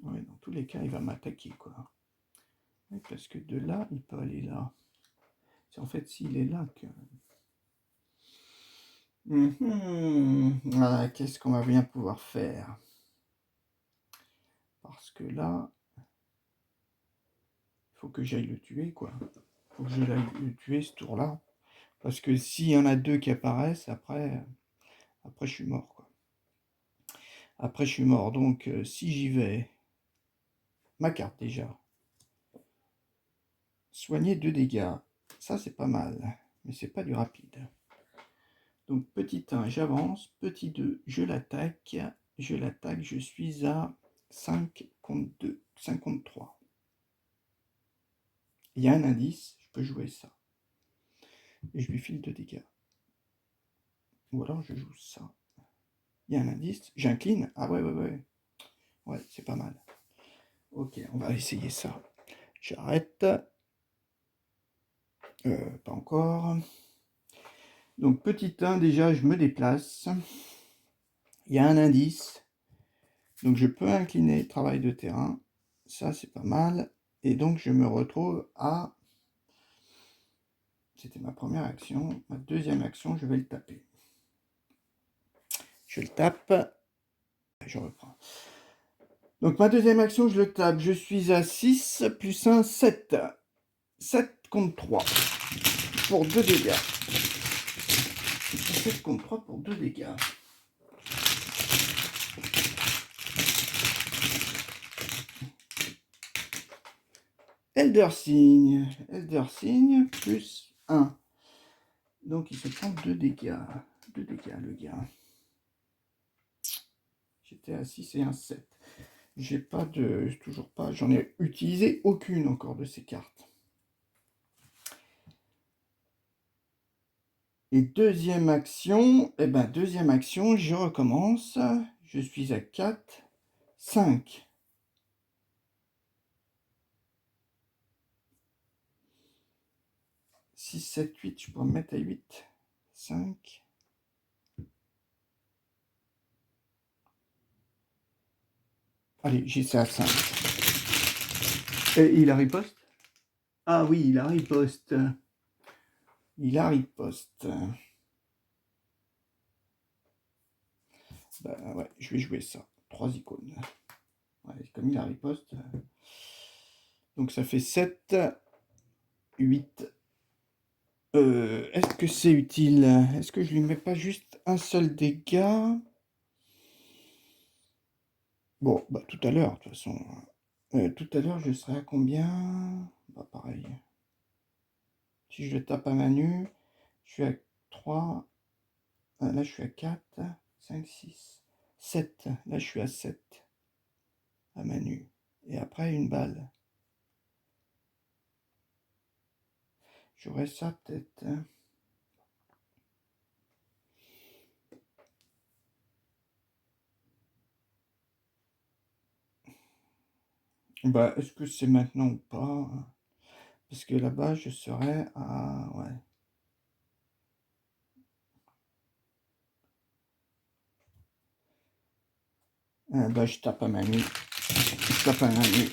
Ouais, dans tous les cas, il va m'attaquer, quoi. Oui, parce que de là, il peut aller là. C'est en fait s'il est là que... Voilà, qu'est-ce qu'on va bien pouvoir faire? Parce que là, il faut que j'aille le tuer, quoi. Il faut que je l'aille le tuer ce tour-là. Parce que s'il y en a 2 qui apparaissent, après je suis mort, quoi. Après, je suis mort. Donc, si j'y vais... Ma carte, déjà. Soigner 2 dégâts. Ça, c'est pas mal. Mais c'est pas du rapide. Donc, petit 1, j'avance. Petit 2, je l'attaque. Je suis à 5 contre 2. 5 contre 3. Il y a un indice, je peux jouer ça. Et je lui file 2 dégâts. Ou alors je joue ça. Il y a un indice, j'incline. Ah ouais, ouais, ouais. Ouais, c'est pas mal. Ok, on va essayer ça. J'arrête. Pas encore. Donc petit 1, déjà, je me déplace. Il y a un indice. Donc je peux incliner travail de terrain. Ça, c'est pas mal. Et donc je me retrouve à... C'était ma première action. Ma deuxième action, je vais le taper. Je le tape. Je reprends. Donc ma deuxième action, je le tape. Je suis à 6 plus 1, 7. 7 contre 3 pour 2 dégâts. 7 contre 3 pour 2 dégâts. Elder Sign plus 1. Donc il se prend 2 dégâts. 2 dégâts le gars. J'étais à 6 et un 7. J'ai pas de... Toujours pas... J'en ai utilisé aucune encore de ces cartes. Et deuxième action, je recommence. Je suis à 4, 5. 6, 7, 8, je pourrais me mettre à 8. 5. Allez, j'ai ça à 5. Et il a riposte? Ah oui, il a riposte. Il a riposte. Bah ouais, je vais jouer ça. 3 icônes. Ouais, comme il a riposte. Donc ça fait 7, 8. Est-ce que c'est utile? Est-ce que je lui mets pas juste un seul dégât? Bon, bah tout à l'heure, de toute façon. Tout à l'heure, je serai à combien? Bah pareil. Si je le tape à main nue, je suis à 3. Là, je suis à 4, 5, 6, 7. Là, je suis à 7 à main nue. Et après, une balle. J'aurais ça peut-être. Bah, est-ce que c'est maintenant ou pas? Parce que là-bas, je serais à... Ouais. Bah, je tape à main nue. Je tape à main nue.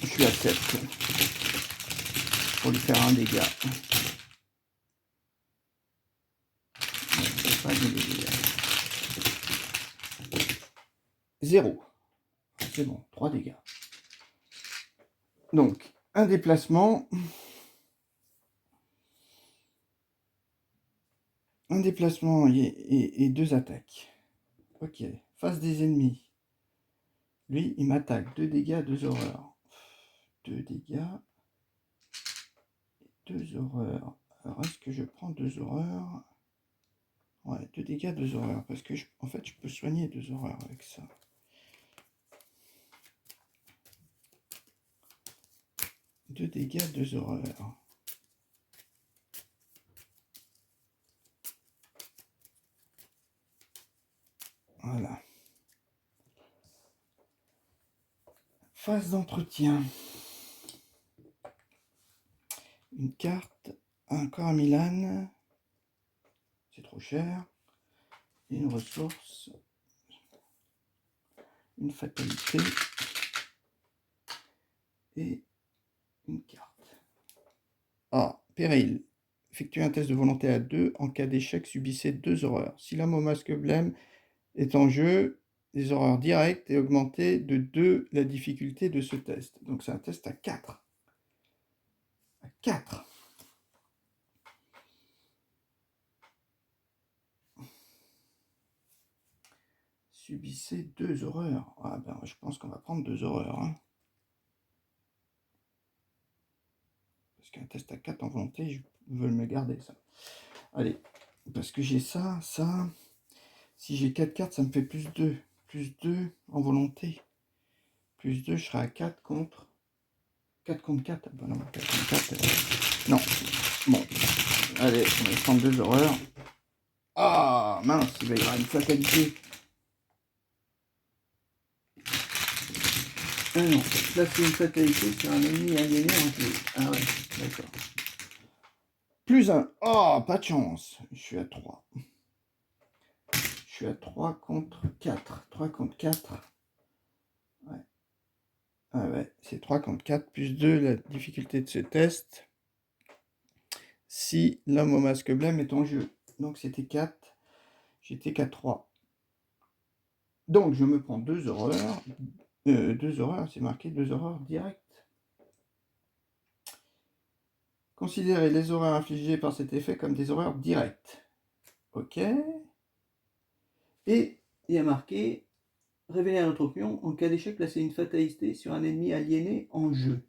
Je suis à 7. Pour lui faire un dégât. Pas de dégâts. 0. C'est bon, 3 dégâts. Donc, un déplacement. Un déplacement et 2 attaques. Ok. Face des ennemis. Lui, il m'attaque. 2 dégâts, 2 horreurs. 2 dégâts. 2 horreurs. Alors, est-ce que je prends 2 horreurs? Ouais, 2 dégâts, 2 horreurs. Parce que, en fait, je peux soigner 2 horreurs avec ça. 2 dégâts, 2 horreurs. Voilà. Phase d'entretien. Une carte, un corps à Milan. C'est trop cher. Et une ressource. Une fatalité. Et une carte. Ah, péril. Effectuez un test de volonté à 2. En cas d'échec, subissez 2 horreurs. Si l'âme au masque blême est en jeu, les horreurs directes et augmentez de 2 la difficulté de ce test. Donc c'est un test à 4. À 4. Subissez 2 horreurs. Ah ben, je pense qu'on va prendre 2 horreurs. Hein. Parce qu'un test à 4 en volonté, je veux me garder ça. Allez, parce que j'ai ça, ça. Si j'ai 4 cartes, ça me fait plus 2. Plus 2 en volonté. Plus 2, je serai à 4 contre 4 contre 4. Ah bah non, 4 contre 4. Non. Bon. Allez, on va prendre 2 horreurs. Ah mince, il va y avoir une fatalité. Ah non, là c'est une fatalité sur un ennemi aliéné en jeu. Ah ouais, d'accord. Plus 1. Oh, pas de chance. Je suis à 3. Je suis à 3 contre 4. 3 contre 4. Ouais. Ah ouais, c'est 3 contre 4 plus 2 la difficulté de ce test. Si l'homme au masque blême est en jeu. Donc c'était 4. J'étais qu'à 3. Donc je me prends 2 horreurs. 2 horreurs, c'est marqué 2 horreurs directes. Considérez les horreurs infligées par cet effet comme des horreurs directes. Ok. Et il y a marqué révéler un autre pion. En cas d'échec, placer une fatalité sur un ennemi aliéné en jeu.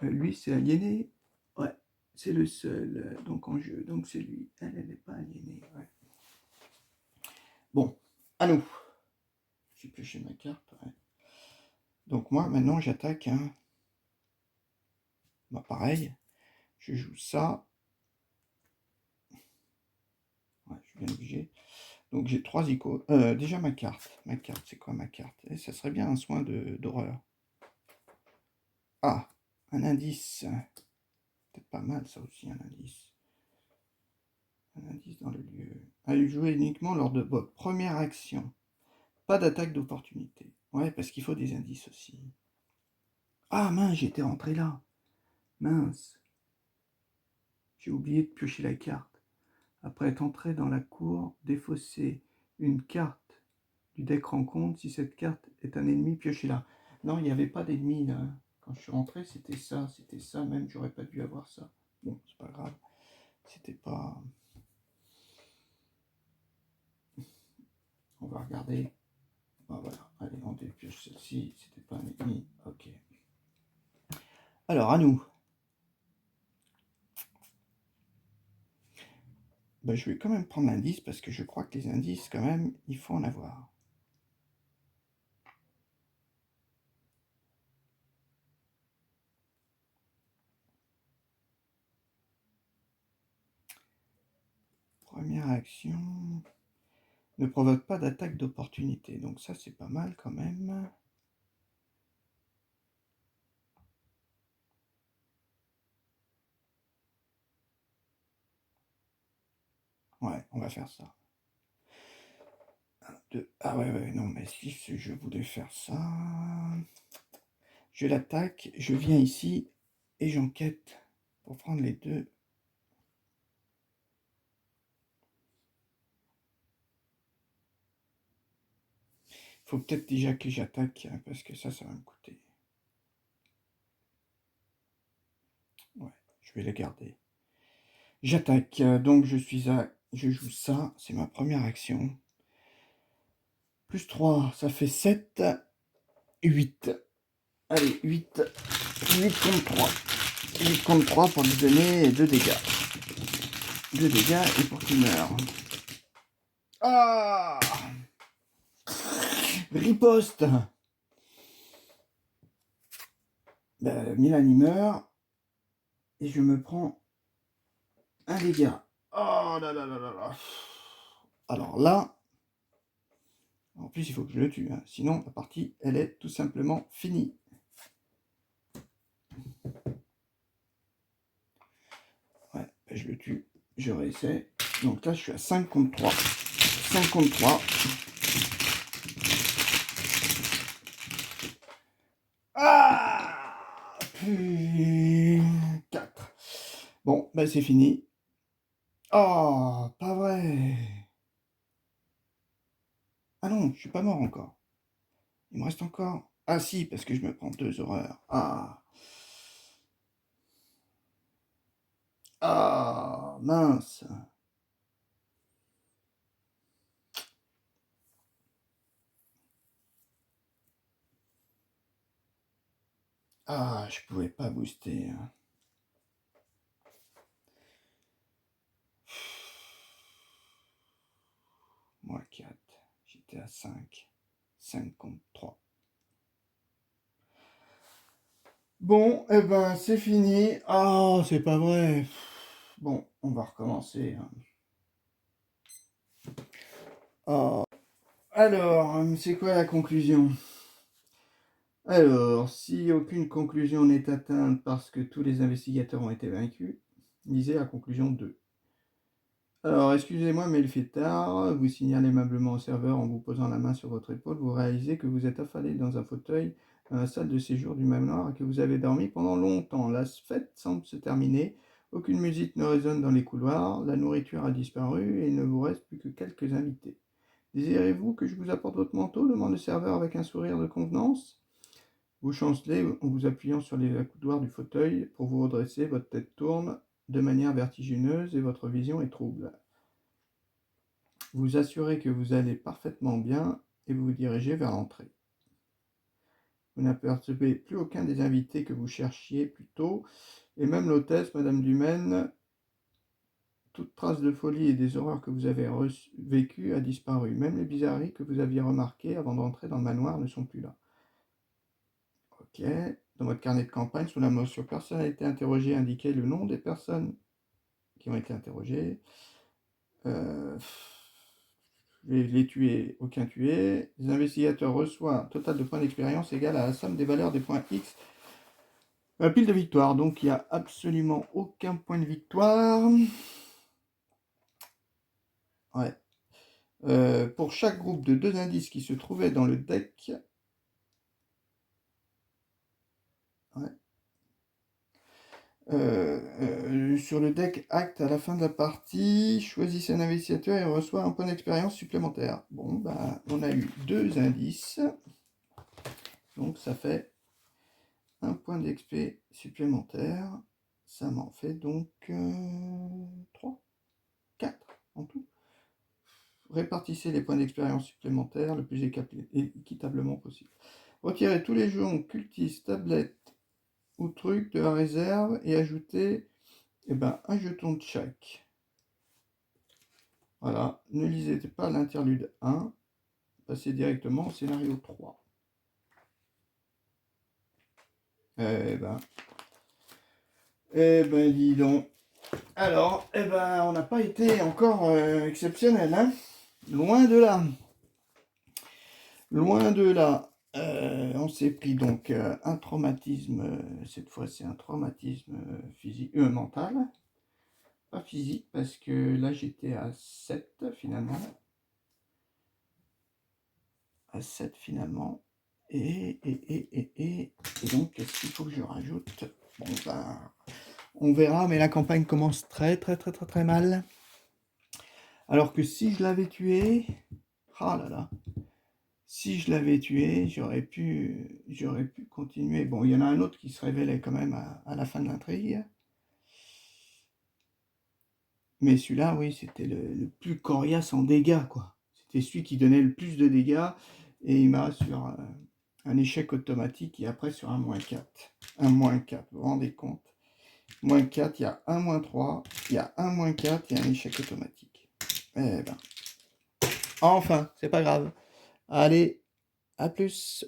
Lui, c'est aliéné. Ouais, c'est le seul donc en jeu. Donc c'est lui. Elle n'est pas aliénée. Ouais. Bon, à nous. J'ai pioché ma carte. Ouais. Donc moi, maintenant, j'attaque. Hein. Bah, pareil. Je joue ça. Ouais, je suis bien obligé. Donc j'ai 3 icônes. Déjà ma carte. Ma carte, c'est quoi ma carte? Et ça serait bien un soin d'horreur. Ah, un indice. Peut-être pas mal ça aussi, un indice. Un indice dans le lieu. À jouer uniquement lors de votre première action. Pas d'attaque d'opportunité. Ouais, parce qu'il faut des indices aussi. Ah mince, j'étais rentré là. Mince. J'ai oublié de piocher la carte. Après être entré dans la cour, défausser une carte du deck rencontre. Si cette carte est un ennemi, piochez-la. Non, il n'y avait pas d'ennemi là. Quand je suis rentré, c'était ça même. J'aurais pas dû avoir ça. Bon, c'est pas grave. C'était pas. On va regarder. Ah, voilà. Allez, on dépioche celle-ci. C'était pas un ennemi. Ok. Alors, à nous. Ben, je vais quand même prendre l'indice parce que je crois que les indices, quand même, il faut en avoir. Première action. Ne provoque pas d'attaque d'opportunité. Donc ça, c'est pas mal quand même. Ouais, on va faire ça. 1, 2. Ah ouais, non, mais si je voulais faire ça... Je l'attaque, je viens ici et j'enquête pour prendre les 2. Faut peut-être déjà que j'attaque, parce que ça va me coûter. Ouais, je vais les garder. J'attaque, donc je joue ça, c'est ma première action. Plus 3, ça fait 7, 8. Allez, 8 contre 3. 8 contre 3 pour lui donner 2 dégâts. 2 dégâts et pour qu'il meure. Ah! Riposte! Ben, Milan il meurt. Et je me prends un dégât. Oh là là là là là. Alors là, en plus il faut que je le tue, hein. Sinon la partie elle est tout simplement finie. Ouais, ben je le tue, je réessaie. Donc là je suis à 5 contre 3. 5 contre 3. Ah, puis 4. Bon, ben c'est fini. Oh, pas vrai. Ah non, je suis pas mort encore. Il me reste encore... Ah si, parce que je me prends 2 horreurs. Ah. Ah, mince. Ah, je pouvais pas booster. Hein. Moi 4. J'étais à 5. 5 contre 3. Bon, eh ben, c'est fini. Ah, c'est pas vrai. Bon, on va recommencer, hein. Ah. Alors, c'est quoi la conclusion? Alors, si aucune conclusion n'est atteinte parce que tous les investigateurs ont été vaincus, lisez la conclusion 2. Alors, excusez-moi, mais il fait tard. Vous signalez aimablement au serveur en vous posant la main sur votre épaule. Vous réalisez que vous êtes affalé dans un fauteuil dans la salle de séjour du manoir et que vous avez dormi pendant longtemps. La fête semble se terminer. Aucune musique ne résonne dans les couloirs. La nourriture a disparu et il ne vous reste plus que quelques invités. Désirez-vous que je vous apporte votre manteau demande le serveur avec un sourire de convenance. Vous chancelez en vous appuyant sur les accoudoirs du fauteuil. Pour vous redresser, votre tête tourne de manière vertigineuse et votre vision est trouble. Vous assurez que vous allez parfaitement bien et vous vous dirigez vers l'entrée. Vous n'apercevez plus aucun des invités que vous cherchiez plus tôt, et même l'hôtesse, Madame Dumaine, toute trace de folie et des horreurs que vous avez vécues a disparu. Même les bizarreries que vous aviez remarquées avant d'entrer dans le manoir ne sont plus là. Ok. Dans votre carnet de campagne, sous la mention personne n'a été interrogé, indiquez le nom des personnes qui ont été interrogées. Les tués, aucun tué. Les investigateurs reçoivent un total de points d'expérience égal à la somme des valeurs des points X. La pile de victoire, donc il n'y a absolument aucun point de victoire. Ouais. Pour chaque groupe de 2 indices qui se trouvaient dans le deck. Ouais. Sur le deck acte à la fin de la partie, choisissez un investigateur et reçoit un point d'expérience supplémentaire. Bon, bah, on a eu 2 indices. Donc ça fait un point d'XP supplémentaire. Ça m'en fait donc 3, 4 en tout. Répartissez les points d'expérience supplémentaires le plus équitablement possible. Retirez tous les jetons cultistes, tablettes ou trucs de la réserve et ajoutez un jeton de chaque. Voilà, ne lisez pas l'interlude 1, passez directement au scénario 3. Dis donc. Alors, on n'a pas été encore exceptionnel, hein. Loin de là. Loin de là. On s'est pris donc un traumatisme, cette fois c'est un traumatisme physique, mental. Pas physique, parce que là j'étais à 7 finalement. À 7 finalement. Et donc, qu'est-ce qu'il faut que je rajoute? Bon, on verra, mais la campagne commence très mal. Alors que si je l'avais tué, ah là là, si je l'avais tué, j'aurais pu continuer. Bon, il y en a un autre qui se révélait quand même à la fin de l'intrigue. Mais celui-là, oui, c'était le plus coriace en dégâts, quoi. C'était celui qui donnait le plus de dégâts, et il m'a sur un échec automatique, et après sur un -4. Un -4, vous vous rendez compte? -4, il y a un -3, il y a un -4, il y a un échec automatique. Enfin, c'est pas grave. Allez, à plus.